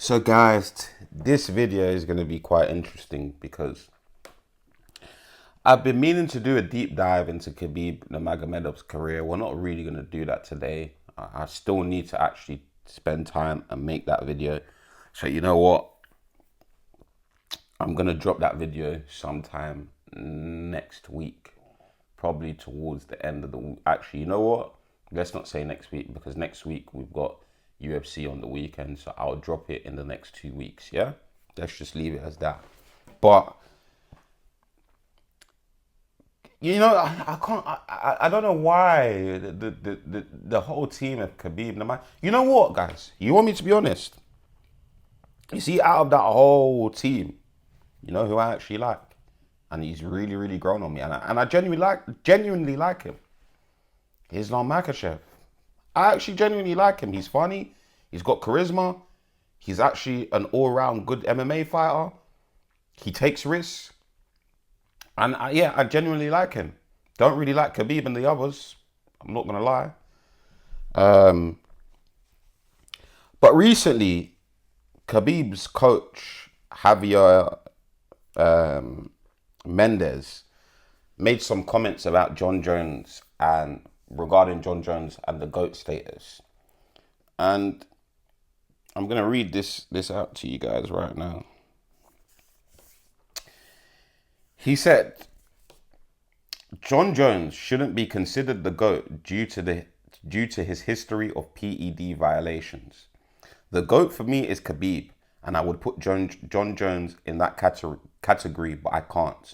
So guys, this video is going to be quite interesting because I've been meaning to do a deep dive into Khabib Nurmagomedov's career. We're not really going to do that today. I still need to actually spend time and make that video. So you know what? I'm going to drop that video sometime next week. Probably towards the end of the week. Actually, you know what? Let's not say next week because next week we've got UFC on the weekend. So I'll drop it in the next 2 weeks, yeah? Let's just leave it as that. But you know, I can't. I don't know why the whole team of Khabib. You know what, guys? You want me to be honest? You see, out of that whole team, you know who I actually like, and he's really, really grown on me, and I genuinely like him. Islam Makhachev. I actually genuinely like him. He's funny. He's got charisma. He's actually an all-round good MMA fighter. He takes risks. And yeah, I genuinely like him. Don't really like Khabib and the others. I'm not going to lie. But recently, Khabib's coach, Javier Mendez, made some comments about John Jones and regarding John Jones and the GOAT status. And I'm going to read this out to you guys right now. He said, John Jones shouldn't be considered the GOAT due to his history of PED violations. The GOAT for me is Khabib, and I would put John Jones in that category, but I can't.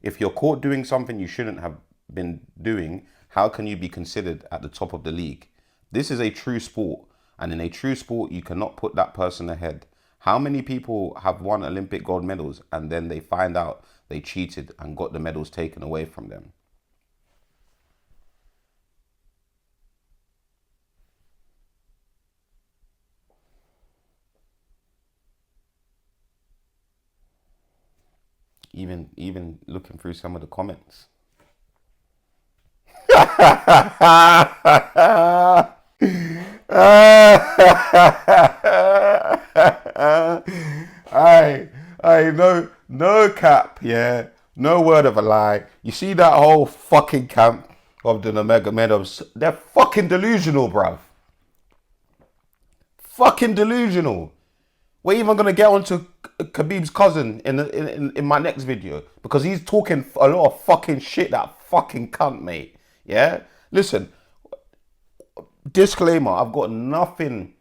If you're caught doing something you shouldn't have been doing, how can you be considered at the top of the league? This is a true sport, and in a true sport, you cannot put that person ahead. How many people have won Olympic gold medals and then they find out they cheated and got the medals taken away from them? Even looking through some of the comments. I no cap, yeah, no word of a lie. You see that whole fucking camp of the Nurmagomedovs? They're fucking delusional, bruv. Fucking delusional. We're even gonna get onto Khabib's cousin in my next video because he's talking a lot of fucking shit. That fucking cunt, mate. Yeah. Listen. Disclaimer: I've got nothing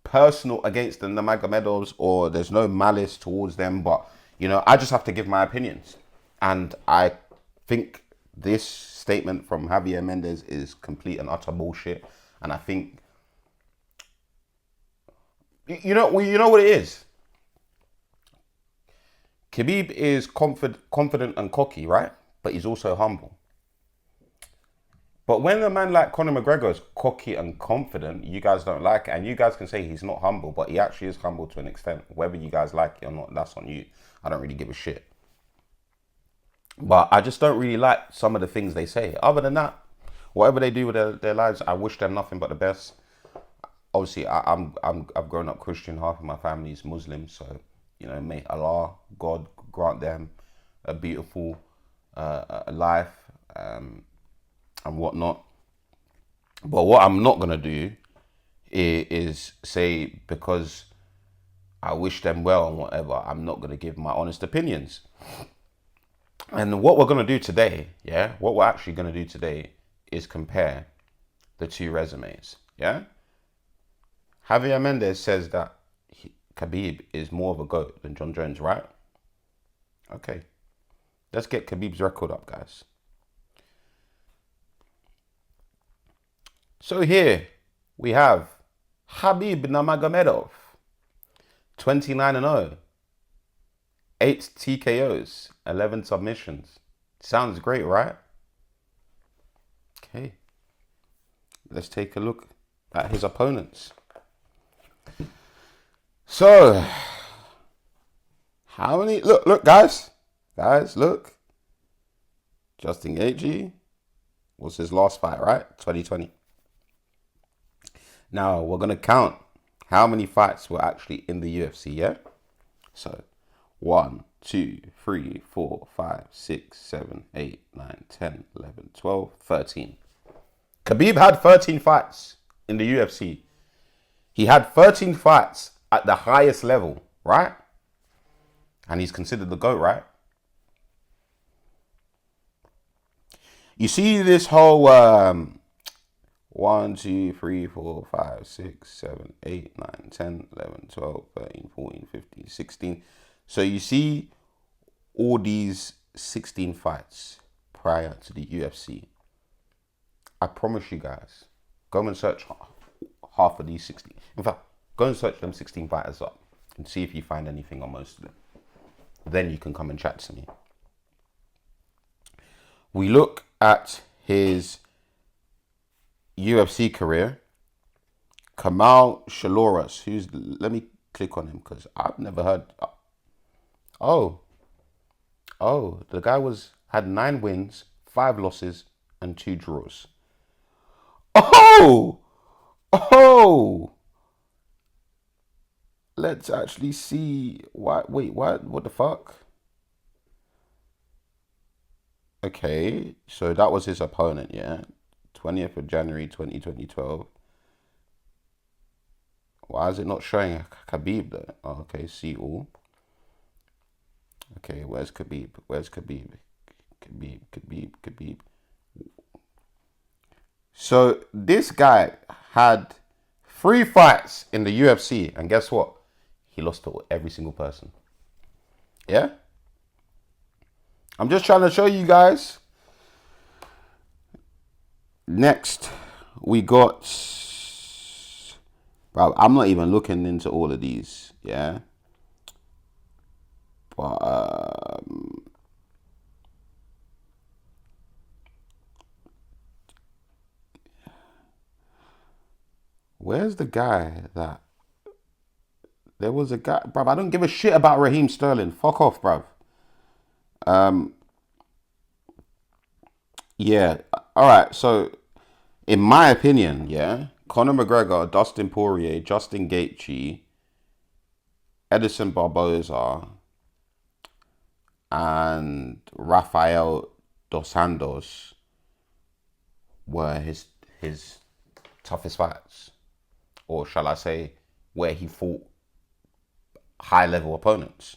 personal against the Nurmagomedovs, or there's no malice towards them, but you know, I just have to give my opinions, and I think this statement from Javier Mendez is complete and utter bullshit, and I think you know what it is. Khabib is confident and cocky, right? But he's also humble. But when a man like Conor McGregor is cocky and confident, you guys don't like it. And you guys can say he's not humble, but he actually is humble to an extent. Whether you guys like it or not, that's on you. I don't really give a shit. But I just don't really like some of the things they say. Other than that, whatever they do with their lives, I wish them nothing but the best. Obviously, I've grown up Christian. Half of my family is Muslim. So, you know, may Allah, God, grant them a beautiful life. And whatnot. But what I'm not going to do is say because I wish them well and whatever, I'm not going to give my honest opinions. And what we're going to do today, yeah, what we're actually going to do today is compare the two resumes, yeah? Javier Mendez says that Khabib is more of a GOAT than John Jones, right? Okay. Let's get Khabib's record up, guys. So here we have Khabib Nurmagomedov, 29-0, 8 TKOs, 11 submissions. Sounds great, right? Okay. Let's take a look at his opponents. So, how many? Look, guys, look. Justin Gaethje was his last fight, right? 2020. Now, we're going to count How many fights were actually in the UFC, yeah? So, 1, 2, 3, 4, 5, 6, 7, 8, 9, 10, 11, 12, 13. Khabib had 13 fights in the UFC. He had 13 fights at the highest level, right? And he's considered the GOAT, right? You see this whole 1, 2, 3, 4, 5, 6, 7, 8, 9, 10, 11, 12, 13, 14, 15, 16. So you see all these 16 fights prior to the UFC. I promise you guys, go and search half of these 16. In fact, go and search them 16 fighters up and see if you find anything on most of them. Then you can come and chat to me. We look at his UFC career. Kamal Shaloras, let me click on him because I've never heard. Oh, the guy had 9 wins, 5 losses, and 2 draws. Oh, let's actually see. What the fuck? Okay, so that was his opponent, yeah? 20th of January 2012. Why is it not showing Khabib though? Oh, okay, see all. Okay, where's Khabib? Khabib. So this guy had 3 fights in the UFC, and guess what? He lost to every single person. Yeah? I'm just trying to show you guys. Next, we got... Bro, I'm not even looking into all of these, yeah? But, where's the guy that... There was a guy... Bruv, I don't give a shit about Raheem Sterling. Fuck off, bruv. Yeah, alright, so in my opinion, yeah, Conor McGregor, Dustin Poirier, Justin Gaethje, Edison Barboza, and Rafael Dos Santos were his toughest fights. Or shall I say, where he fought high-level opponents.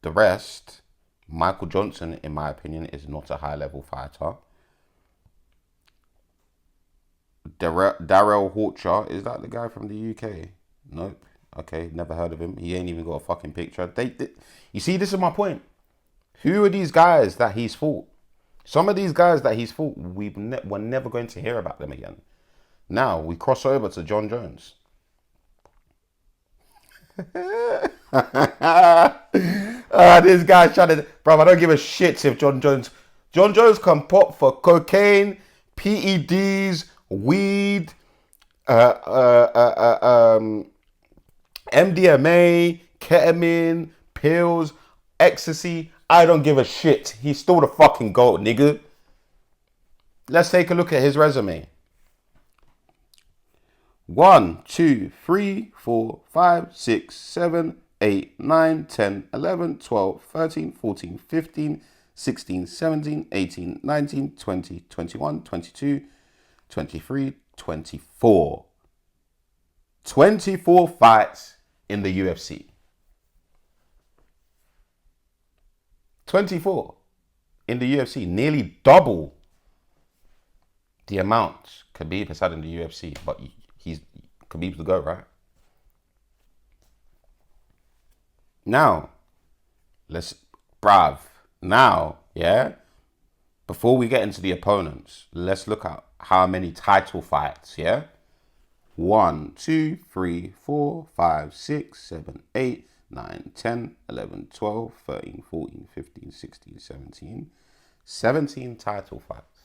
The rest... Michael Johnson, in my opinion, is not a high-level fighter. Darrell Horcher, is that the guy from the UK? Nope. Okay, never heard of him. He ain't even got a fucking picture. You see, this is my point. Who are these guys that he's fought? Some of these guys that he's fought, we're never going to hear about them again. Now, we cross over to John Jones. This guy's trying to... Bro, I don't give a shit if John Jones can pop for cocaine, PEDs, weed, MDMA, ketamine, pills, ecstasy. I don't give a shit. He's still the fucking GOAT, nigga. Let's take a look at his resume. 1, 2, 3, 4, 5, 6, 7, 8, 9, 10, 11, 12, 13, 14, 15, 16, 17, 18, 19, 20, 21, 22, 23, 24. 24 fights in the UFC. 24 in the UFC. Nearly double the amount Khabib has had in the UFC. But Khabib's the GOAT, right? Now, yeah, before we get into the opponents, let's look at how many title fights, yeah? 1, 2, 3, 4, 5, 6, 7, 8, 9, 10, 11, 12, 13, 14, 15, 16, 17. 17 title fights.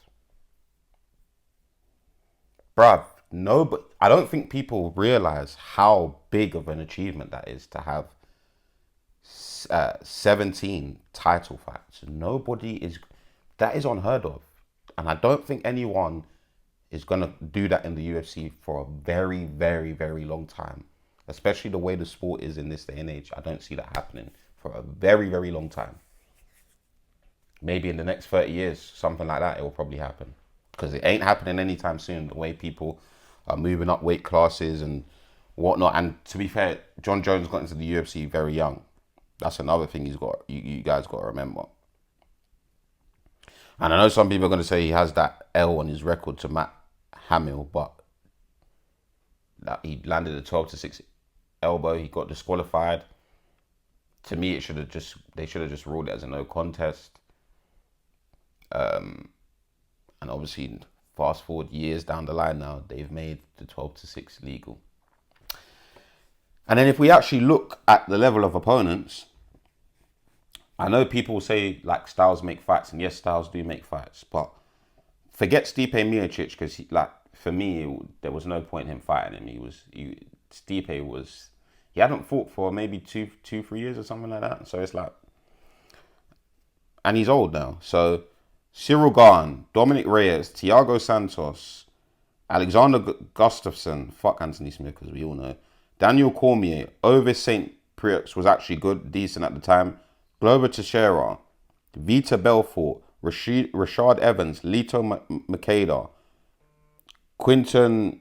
Bruv, no, but I don't think people realize how big of an achievement that is to have 17 title fights. That is unheard of. And I don't think anyone is going to do that in the UFC for a very, very, very long time. Especially the way the sport is in this day and age. I don't see that happening for a very, very long time. Maybe in the next 30 years, something like that, it will probably happen. Because it ain't happening anytime soon, the way people are moving up weight classes and whatnot. And to be fair, John Jones got into the UFC very young. That's another thing you guys got to remember. And I know some people are going to say he has that L on his record to Matt Hamill, but he landed a 12-6 elbow. He got disqualified. To me, they should have just ruled it as a no contest. And obviously, fast forward years down the line now, they've made the 12-6 legal. And then if we actually look at the level of opponents, I know people say like styles make fights, and yes, styles do make fights, but forget Stipe Miocic, because for me, there was no point in him fighting him. He hadn't fought for maybe 3 years or something like that. So it's like, and he's old now. So Cyril Gahn, Dominic Reyes, Thiago Santos, Alexander Gustafsson, fuck Anthony Smith, because we all know, Daniel Cormier, Ovis St. Preux was actually good, decent at the time, Glover Teixeira, Vita Belfort, Rashad Evans, Lito Makeda, Quinton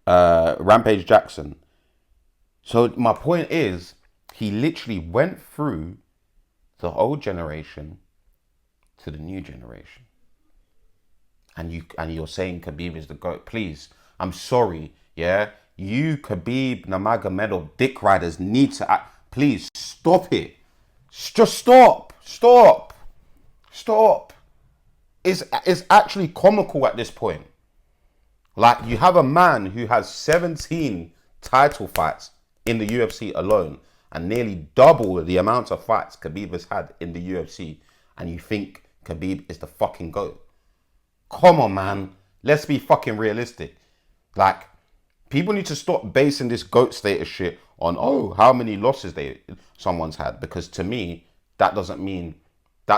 Rampage Jackson. So my point is, he literally went through the old generation to the new generation. And you're saying Khabib is the GOAT. Please, I'm sorry, yeah? You Khabib Nurmagomedov dick riders need to act. Please stop it. Just stop. It's actually comical at this point. Like, you have a man who has 17 title fights in the UFC alone and nearly double the amount of fights Khabib has had in the UFC, and you think Khabib is the fucking GOAT. Come on, man. Let's be fucking realistic. Like, people need to stop basing this GOAT status shit on, how many losses someone's had. Because to me, that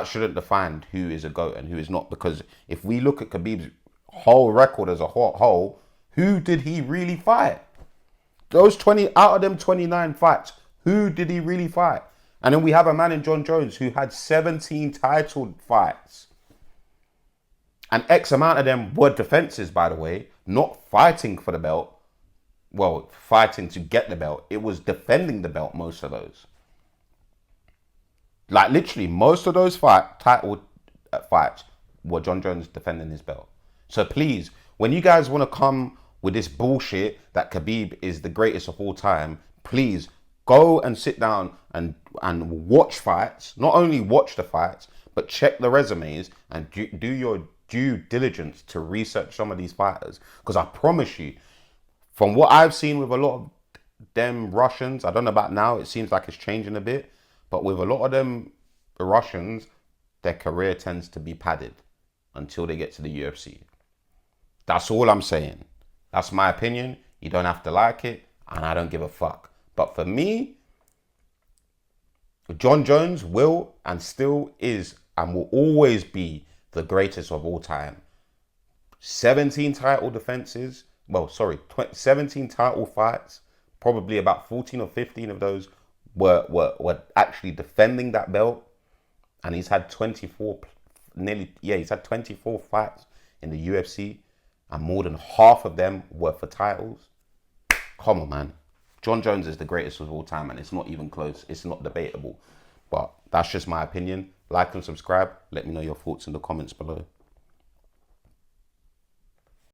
shouldn't define who is a GOAT and who is not. Because if we look at Khabib's whole record as a whole, who did he really fight? Those 20 out of them 29 fights, who did he really fight? And then we have a man in John Jones who had 17 titled fights. And X amount of them were defenses, by the way, not fighting for the belt. Well, fighting to get the belt. It was defending the belt, most of those. Like, literally, most of those titled fights were John Jones defending his belt. So please, when you guys want to come with this bullshit that Khabib is the greatest of all time, please go and sit down and watch fights. Not only watch the fights, but check the resumes and do your due diligence to research some of these fighters. Because I promise you, from what I've seen with a lot of them Russians, I don't know about now, it seems like it's changing a bit, but with a lot of them Russians, their career tends to be padded until they get to the UFC. That's all I'm saying. That's my opinion. You don't have to like it, and I don't give a fuck. But for me, John Jones will and still is and will always be the greatest of all time. 17 title defenses. 17 title fights. Probably about 14 or 15 of those were actually defending that belt. And he's had 24 fights in the UFC. And more than half of them were for titles. Come on, man. John Jones is the greatest of all time, and it's not even close. It's not debatable. But that's just my opinion. Like and subscribe. Let me know your thoughts in the comments below.